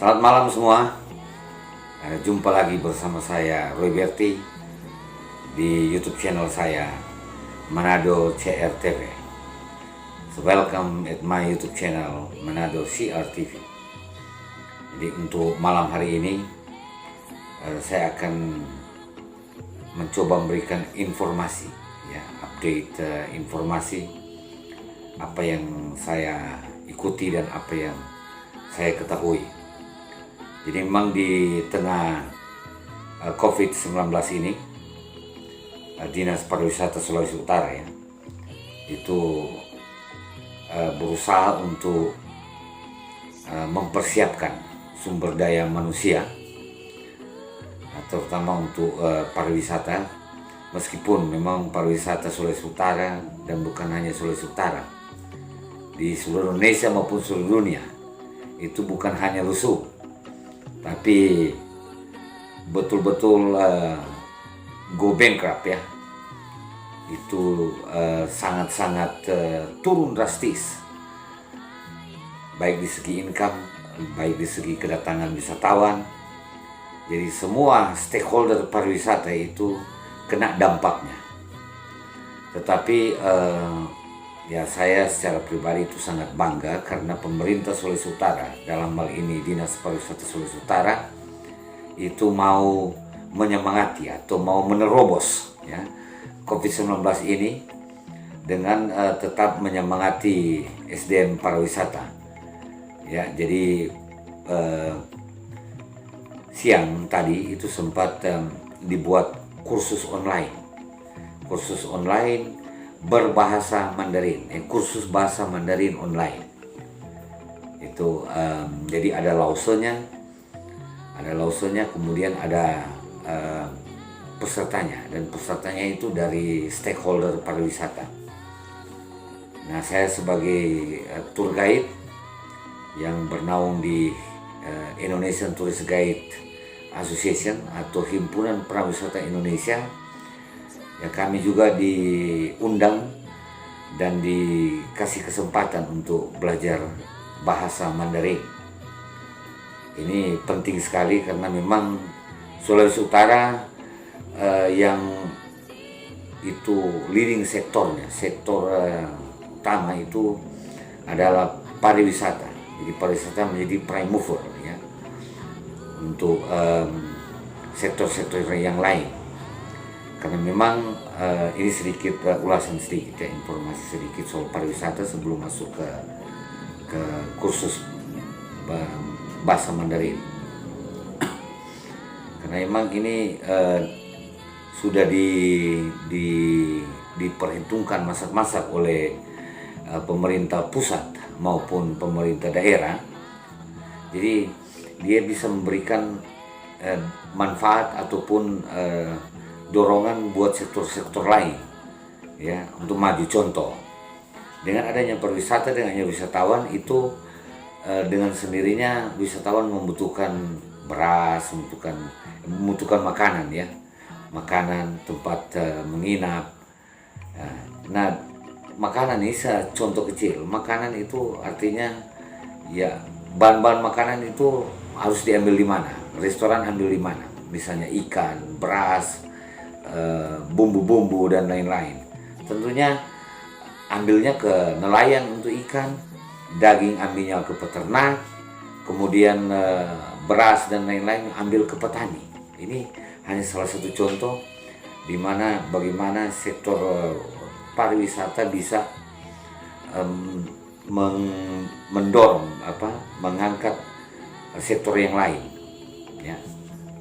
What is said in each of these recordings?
Selamat malam semua. Jumpa lagi bersama saya Roy Berti di YouTube channel saya Manado CRTV. So welcome at my YouTube channel Manado CRTV. Jadi untuk malam hari ini saya akan mencoba memberikan informasi, update informasi apa yang saya ikuti dan apa yang saya ketahui. Jadi memang di tengah COVID-19 ini, Dinas Pariwisata Sulawesi Utara itu berusaha untuk mempersiapkan sumber daya manusia, terutama untuk pariwisata. Meskipun memang pariwisata Sulawesi Utara dan bukan hanya Sulawesi Utara, di seluruh Indonesia maupun seluruh dunia itu bukan hanya lusuh, tapi betul-betul go bankrupt itu sangat-sangat turun drastis, baik di segi income, baik di segi kedatangan wisatawan. Jadi semua stakeholder pariwisata itu kena dampaknya. Tetapi saya secara pribadi itu sangat bangga karena pemerintah Sulawesi Utara, dalam hal ini Dinas Pariwisata Sulawesi Utara, itu mau menyemangati atau mau menerobos COVID-19 ini dengan tetap menyemangati SDM pariwisata. Jadi siang tadi itu sempat dibuat kursus online berbahasa Mandarin, kursus bahasa Mandarin online. Itu jadi ada lausenya, kemudian ada pesertanya, dan pesertanya itu dari stakeholder pariwisata. Nah, saya sebagai tour guide yang bernaung di Indonesian Tourist Guide Association atau Himpunan Pariwisata Indonesia, kami juga diundang dan dikasih kesempatan untuk belajar bahasa Mandarin. Ini penting sekali karena memang Sulawesi Utara yang itu leading sektornya, sektor utama itu adalah pariwisata. Jadi pariwisata menjadi prime mover untuk sektor-sektor yang lain. Karena memang ini sedikit ulasan sedikit informasi sedikit soal pariwisata sebelum masuk ke kursus bahasa Mandarin. Karena memang ini sudah diperhitungkan masak-masak oleh pemerintah pusat maupun pemerintah daerah. Jadi dia bisa memberikan manfaat ataupun dorongan buat sektor-sektor lain untuk maju. Contoh, dengan adanya pariwisata, dengan adanya wisatawan itu dengan sendirinya wisatawan membutuhkan beras, membutuhkan makanan makanan, tempat menginap. Nah, makanan ini contoh kecil. Makanan itu artinya bahan-bahan makanan itu harus diambil di mana? Restoran ambil di mana? Misalnya ikan, beras, bumbu-bumbu dan lain-lain. Tentunya ambilnya ke nelayan untuk ikan, daging ambilnya ke peternak, kemudian beras dan lain-lain ambil ke petani. Ini hanya salah satu contoh di mana bagaimana sektor pariwisata bisa mendorong mengangkat sektor yang lain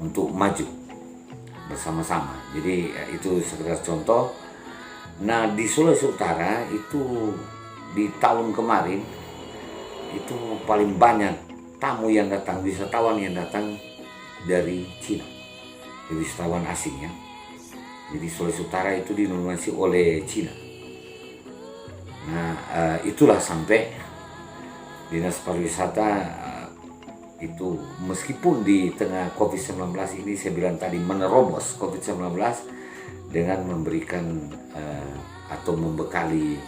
untuk maju bersama-sama. Jadi itu sekedar contoh. Nah, di Sulawesi Utara itu di tahun kemarin itu paling banyak tamu yang datang, wisatawan yang datang dari Cina, wisatawan asing Jadi Sulawesi Utara itu didominasi oleh Cina. Nah, itulah sampai Dinas Pariwisata itu meskipun di tengah COVID-19 ini, saya bilang tadi, menerobos COVID-19 dengan memberikan atau membekali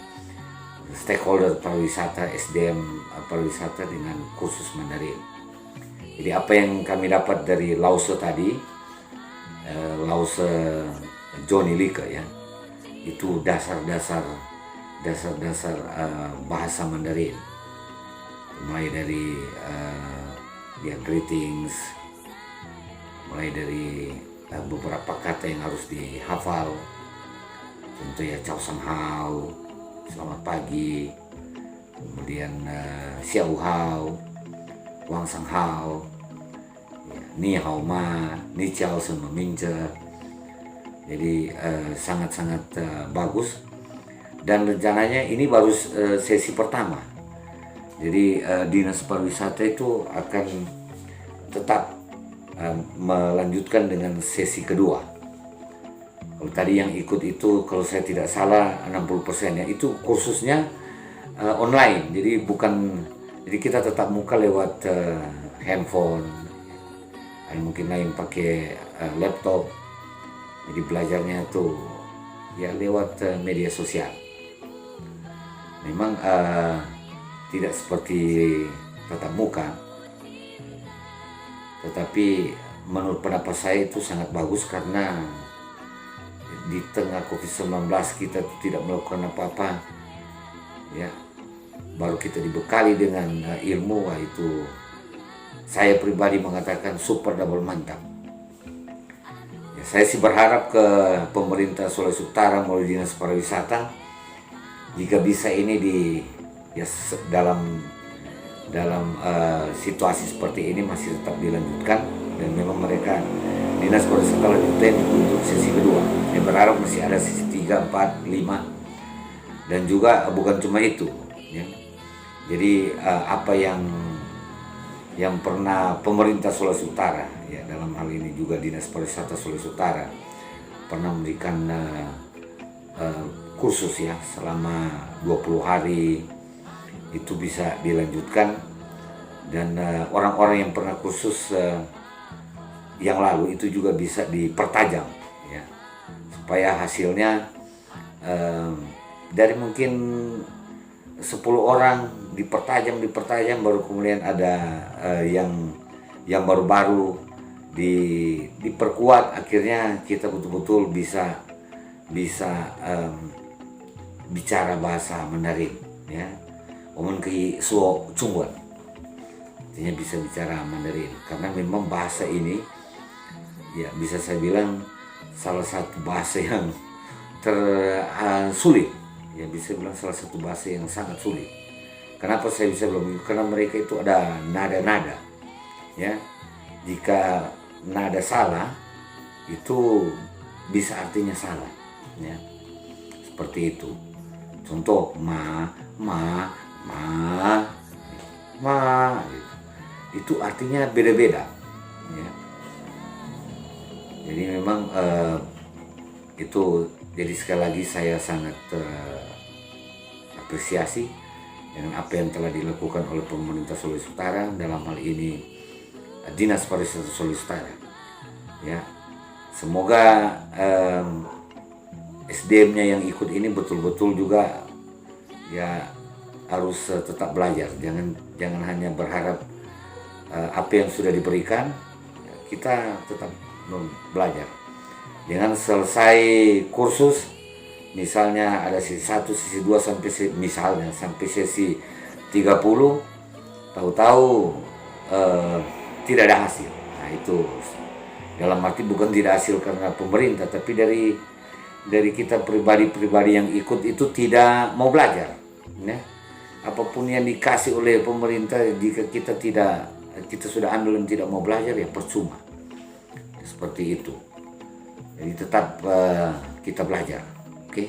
stakeholder pariwisata, SDM pariwisata dengan kursus Mandarin. Jadi apa yang kami dapat dari Lause tadi, Lause Johnny Lika ya, itu dasar-dasar bahasa Mandarin, mulai dari ya greetings, mulai dari beberapa kata yang harus dihafal, contoh ya Chow Sang Hao, selamat pagi, kemudian Xiao Hao, Wang Sang Hao, ya, Ni Hao Ma, Ni Chao sama Mingce. Jadi sangat-sangat bagus, dan rencananya ini baru sesi pertama. Jadi Dinas Pariwisata itu akan tetap melanjutkan dengan sesi kedua. Kalau tadi yang ikut itu kalau saya tidak salah 60% ya, itu kursusnya online. Jadi kita tetap muka lewat handphone, ada mungkin lain pakai laptop. Jadi belajarnya tuh ya lewat media sosial. Memang tidak seperti tatap muka, tetapi menurut pendapat saya itu sangat bagus, karena di tengah COVID-19 kita tidak melakukan apa-apa ya, baru kita dibekali dengan ilmu. Wah, itu saya pribadi mengatakan super double mantap. Saya sih berharap ke pemerintah Sulawesi Utara melalui Dinas Pariwisata, jika bisa ini dalam situasi seperti ini masih tetap dilanjutkan, dan memang mereka Dinas Pariwisata lanjutkan untuk sesi kedua. Saya berharap masih ada sesi 3, 4, 5, dan juga bukan cuma itu ya. Jadi apa yang pernah pemerintah Sulawesi Utara ya, dalam hal ini juga Dinas Pariwisata Sulawesi Utara pernah memberikan kursus ya selama 20 hari, itu bisa dilanjutkan, dan orang-orang yang pernah kursus yang lalu itu juga bisa dipertajam ya, supaya hasilnya dari mungkin 10 orang dipertajam baru kemudian ada yang baru-baru diperkuat, akhirnya kita betul-betul bisa bicara bahasa Mandarin ya. Omen ke suo chungwan, artinya bisa bicara Mandarin, karena memang bahasa ini ya bisa saya bilang salah satu bahasa yang sulit ya, bisa bilang salah satu bahasa yang sangat sulit. Kenapa saya bisa bilang? Karena mereka itu ada nada-nada ya, jika nada salah itu bisa artinya salah ya, seperti itu. Contoh ma gitu. Itu artinya beda-beda ya. Jadi memang itu, jadi sekali lagi saya sangat apresiasi dengan apa yang telah dilakukan oleh pemerintah Sulawesi Utara, dalam hal ini Dinas Pariwisata Sulawesi Utara ya. Semoga SDM-nya yang ikut ini betul-betul juga ya harus tetap belajar, jangan hanya berharap apa yang sudah diberikan, ya, kita tetap belajar. Jangan selesai kursus misalnya ada sesi 1, sesi 2 sampai sesi 30, tahu-tahu tidak ada hasil. Nah, itu dalam arti bukan tidak hasil karena pemerintah, tapi dari kita pribadi yang ikut itu tidak mau belajar ya. Apapun yang dikasih oleh pemerintah, jika kita sudah ambil dan tidak mau belajar, ya percuma. Seperti itu. Jadi tetap kita belajar, oke?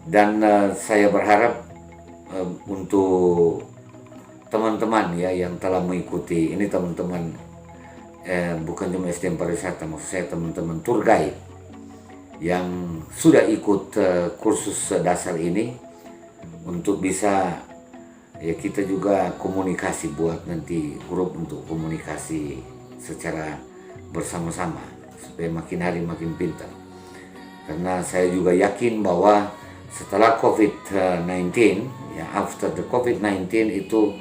Dan saya berharap untuk teman-teman ya yang telah mengikuti ini, teman-teman bukan cuma SDM Pariwisata, maksud saya teman-teman tour guide yang sudah ikut kursus dasar ini, untuk bisa ya kita juga komunikasi, buat nanti grup untuk komunikasi secara bersama-sama supaya makin hari makin pintar. Karena saya juga yakin bahwa setelah COVID-19 ya, after the COVID-19 itu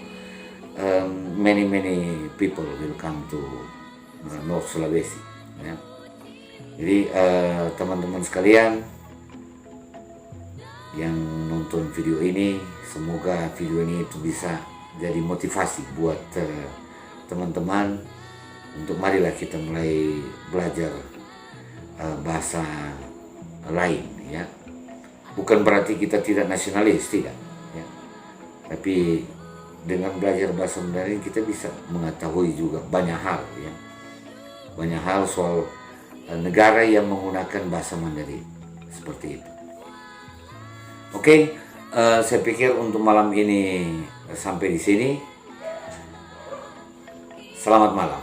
many people will come to North Sulawesi. Ya. Jadi teman-teman sekalian yang nonton video ini, semoga video ini itu bisa jadi motivasi buat teman-teman untuk marilah kita mulai belajar bahasa lain, ya. Bukan berarti kita tidak nasionalis, tidak, ya. Tapi dengan belajar bahasa Mandarin kita bisa mengetahui juga banyak hal, ya. Banyak hal soal negara yang menggunakan bahasa Mandarin seperti itu. Oke, saya pikir untuk malam ini sampai di sini. Selamat malam.